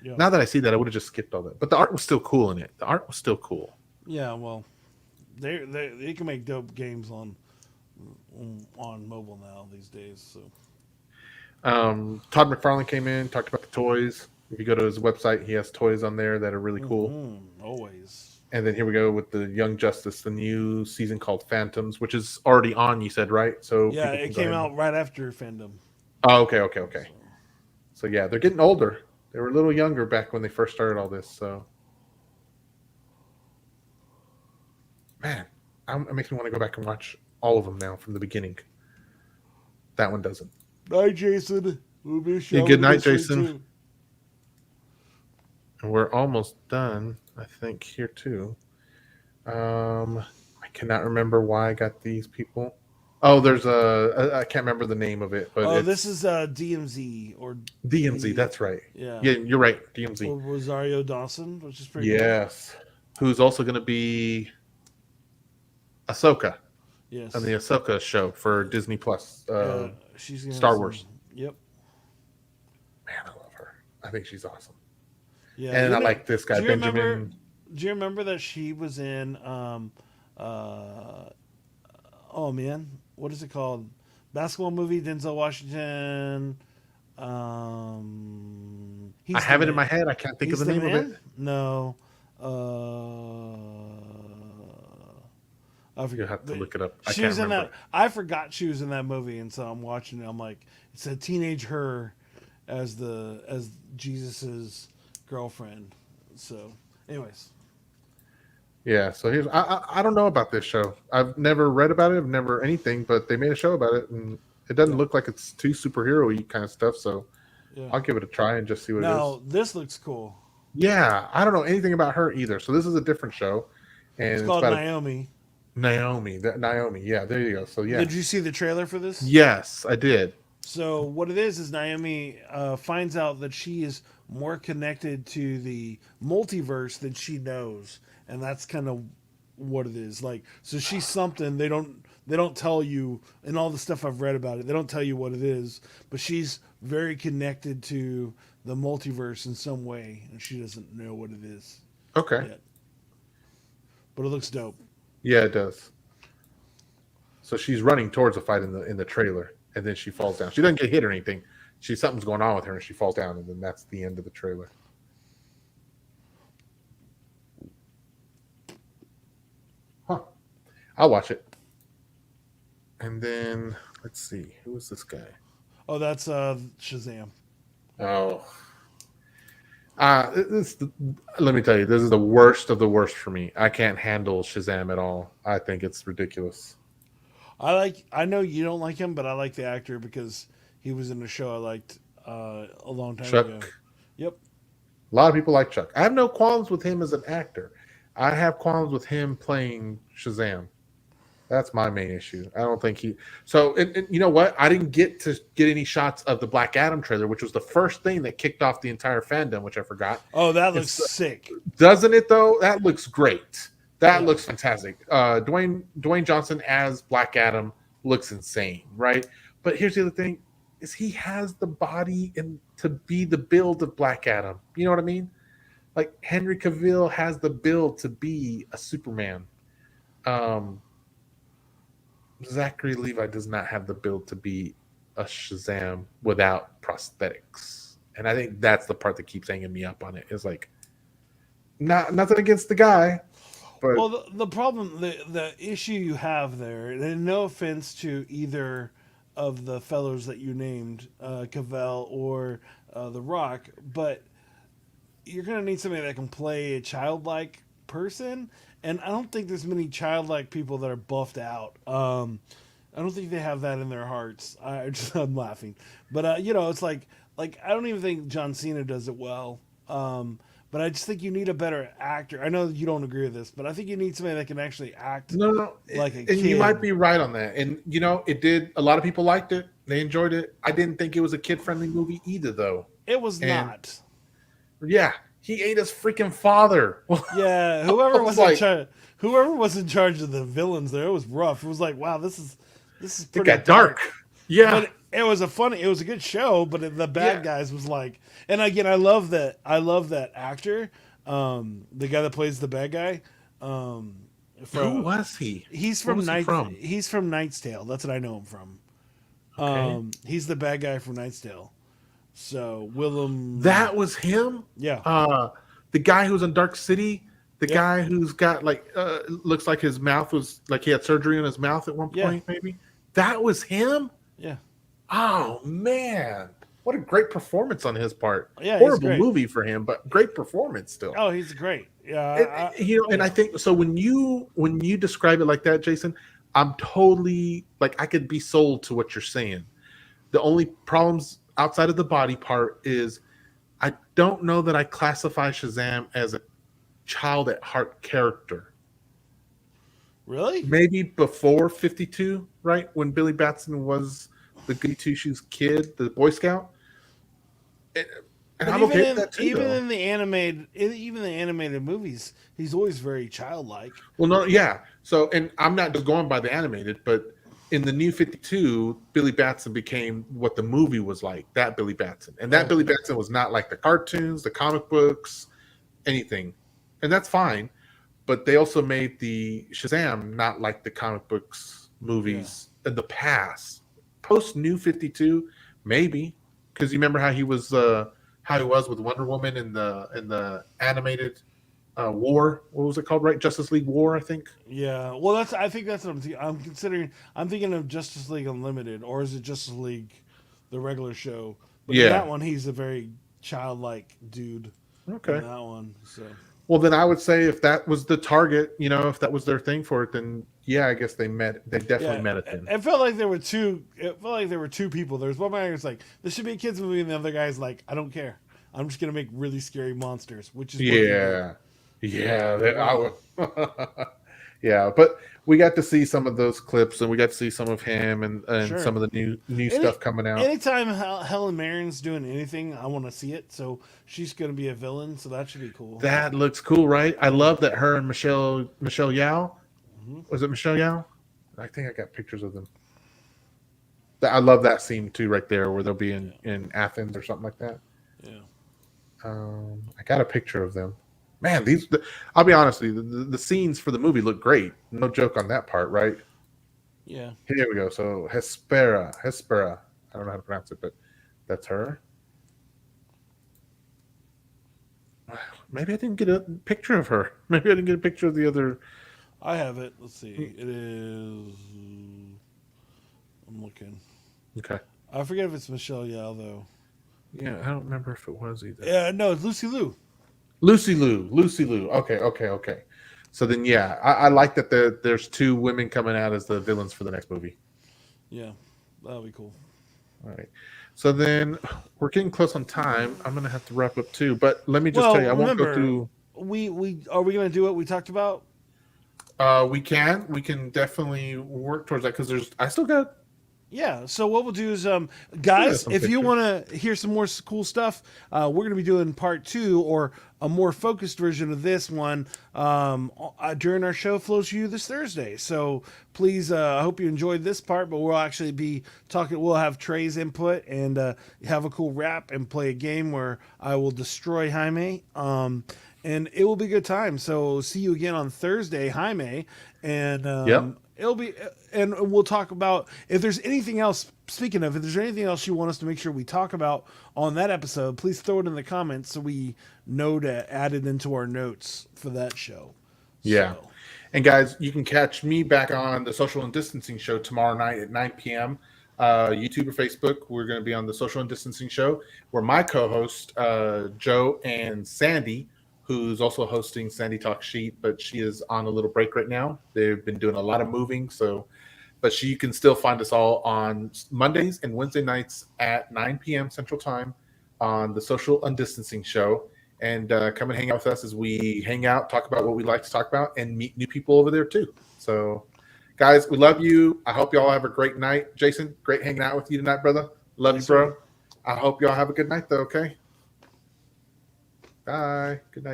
Yeah. Now that I see that, I would have just skipped all that. But the art was still cool in it. The art was still cool. Yeah. Well, they can make dope games on mobile now these days. So. Todd McFarlane came in, talked about the toys. If you go to his website, he has toys on there that are really cool. Always. And then here we go with the Young Justice, the new season called Phantoms, which is already on, you said, right? So yeah, it came out right after FanDome. Oh, okay. So yeah, they're getting older. They were a little younger back when they first started all this. So, man, it makes me want to go back and watch all of them now from the beginning. That one doesn't. Night, Jason. We'll miss you. Yeah, good night, Jason. And we're almost done, I think, here too. I cannot remember why I got these people. Oh, there's I can't remember the name of it, but Oh, it's this is DMZ or DMZ. D, That's right. yeah, Yeah, you're right. DMZ. or Rosario Dawson, which is pretty cool. Yes. Who's also going to be Ahsoka on the Yes, Ahsoka show for Disney Plus, yeah, she's gonna have Star some. Wars. Yep. Man, I love her. I think she's awesome. Yeah, And I like this guy, do you remember? Benjamin. Do you remember that she was in? Uh, oh man, what is it called? Basketball movie. Denzel Washington. I He's the have it in man. my head. I can't think of He's the the name of it. man. No. I You'll forget. have to But look it up. I she can't was in remember. that. I forgot she was in that movie, and so I'm watching it. I'm like, it's a teenage her as Jesus's girlfriend. So, anyways, Yeah, so here's I don't know about this show. I've never read about it. I've never anything, but they made a show about it, and it doesn't Yeah. look like it's too superhero-y kind of stuff. So yeah. I'll give it a try and just see what it is. Now this looks cool. Yeah, I don't know anything about her either. So this is a different show, and It's it's called about Naomi. Naomi. Naomi. Yeah, there you go. So yeah, Did you see the trailer for this? yes, I did. So what it is Naomi finds out that she is more connected to the multiverse than she knows, and that's kind of what it is. Like, so she's something they don't tell you in all the stuff I've read about it. They don't tell you what it is, but she's very connected to the multiverse in some way, and she doesn't know what it is Okay. yet. But it looks dope. Yeah, it does. So she's running towards a fight in the trailer, and then she falls down. She doesn't get hit or anything. Something's going on with her, and she falls down, and then that's the end of the trailer. Huh. I'll watch it. And then let's see, who is this guy? Oh, that's Shazam. Oh, let me tell you, this is the worst of the worst for me. I can't handle Shazam at all. I think it's ridiculous. I know you don't like him, but I like the actor because he was in a show I liked a long time Chuck. ago. Yep. A lot of people like Chuck. I have no qualms with him as an actor. I have qualms with him playing Shazam. That's my main issue. I don't think he. So, and you know what? I didn't get any shots of the Black Adam trailer, which was the first thing that kicked off the entire fandom, which I forgot. Oh, that looks sick. Doesn't it though? That looks great. That Yeah. looks fantastic. Dwayne Johnson as Black Adam looks insane, right? But here's the other thing: is he has the body and to be the build of Black Adam. You know what I mean? Like Henry Cavill has the build to be a Superman. Zachary Levi does not have the build to be a Shazam without prosthetics, and I think that's the part that keeps hanging me up on it. Is like, nothing against the guy, but Well, the problem, the issue you have there, and no offense to either of the fellows that you named, Cavell or The Rock, but you're going to need somebody that can play a childlike person, and I don't think there's many childlike people that are buffed out. I don't think they have that in their hearts. I'm laughing, but it's like I don't even think John Cena does it well. But I just think you need a better actor. I know you don't agree with this, but I think you need somebody that can actually act no, like a and kid. you might be right on that. And it did. A lot of people liked it. They enjoyed it. I didn't think it was a kid-friendly movie either, though. It was not. Yeah, he ate his freaking father. Yeah, whoever was in charge of the villains there, it was rough. It was like, wow, this is It pretty got dark. Yeah, but it was a good show. But the bad guys was like, and again, I love that actor, the guy that plays the bad guy. Who was he? He's Where from was he from? He's from Knight's Tale. That's what I know him from. Okay. He's the bad guy from Knight's Tale. So Willem. That was him. Yeah. The guy who's in Dark City. The guy who's got looks like his mouth was like he had surgery on his mouth at one point. Maybe that was him. Yeah. Oh man, what a great performance on his part. Yeah, horrible movie for him, but great performance still. Oh, he's great. Yeah. And I think so. When you describe it like that, Jason, I'm totally like I could be sold to what you're saying. The only problems outside of the body part is I don't know that I classify Shazam as a child at heart character. Really? maybe before 52, right? When Billy Batson was the goody two shoes kid, the Boy Scout. And, and But I'm okay with that too, even though. in the animated movies, he's always very childlike. Well, no, yeah. So, and I'm not just going by the animated, but in the new 52, Billy Batson became what the movie was like. That Billy Batson, and that Billy Okay. Batson was not like the cartoons, the comic books, anything, and that's fine. But they also made the Shazam not like the comic books Yeah. movies in the past. Post New 52, maybe, because you remember how he was with Wonder Woman in the animated War. What was it called? Right, Justice League War, I think. Yeah. Well, I think that's what I'm thinking. I'm thinking of Justice League Unlimited, or is it Justice League, the regular show? But in that Yeah. one, he's a very childlike dude. In Okay. that one, so Well, then I would say if that was the target, if that was their thing for it, then yeah, I guess they met. They definitely yeah, met it then. it felt like there were two. It felt like there were two people. There was one guy who's like, "This should be a kids movie," and the other guy's like, "I don't care. I'm just gonna make really scary monsters," which is working great. Yeah, yeah, I would. Yeah, but we got to see some of those clips, and we got to see some of him, and Sure. some of the new Any stuff coming out. anytime Helen Mirren's doing anything, I want to see it. So she's gonna be a villain, so that should be cool. That looks cool, right? I love that her and Michelle Yao, Hmm. was it Michelle Yao? I think I got pictures of them. I love that scene too, right there, where they'll be in Athens or something like that. Yeah. I got a picture of them. Man, I'll be honest with you, the scenes for the movie look great. No joke on that part, right? Yeah. Here we go. So Hespera. I don't know how to pronounce it, but that's her. Maybe I didn't get a picture of her. Maybe I didn't get a picture of the other. I have it. Let's see. It is. I'm looking. Okay. I forget if it's Michelle Yao though. Yeah, I don't remember if it was either. Yeah, no, it's Lucy Liu. Lucy Liu. Lucy Liu. Okay. So then, yeah, I like that there's two women coming out as the villains for the next movie. Yeah, that'll be cool. All right. So then we're getting close on time. I'm gonna have to wrap up too. But let me just Well, tell you, I won't go remember, through. we are we gonna do what we talked about? We can definitely work towards that because I still got Yeah. So what we'll do is, still got guys, some if you pictures. want to hear some more cool stuff, we're going to be doing part 2 or a more focused version of this one during our show Flows for You this Thursday. So please, I hope you enjoyed this part, but we'll actually be talking. We'll have Trey's input and have a cool rap and play a game where I will destroy Jaime. And it will be a good time. So see you again on Thursday, Jaime, and Yep. it'll be, and we'll talk about if there's anything else. Speaking of, if there's anything else you want us to make sure we talk about on that episode, please throw it in the comments so we know to add it into our notes for that show. Yeah. So, And guys, you can catch me back on the Social and Distancing Show tomorrow night at 9 p.m. YouTube or Facebook. We're going to be on the Social and Distancing Show, where my co-host Joe and Sandy, who's also hosting Sandy Talk Sheet, but she is on a little break right now. They've been doing a lot of moving, but you can still find us all on Mondays and Wednesday nights at 9 p.m. Central Time on the Social Undistancing Show. And come and hang out with us as we hang out, talk about what we like to talk about, and meet new people over there too. So, guys, we love you. I hope y'all have a great night. Jason, great hanging out with you tonight, brother. Love you, bro. I hope y'all have a good night, though, okay? Bye. Good night.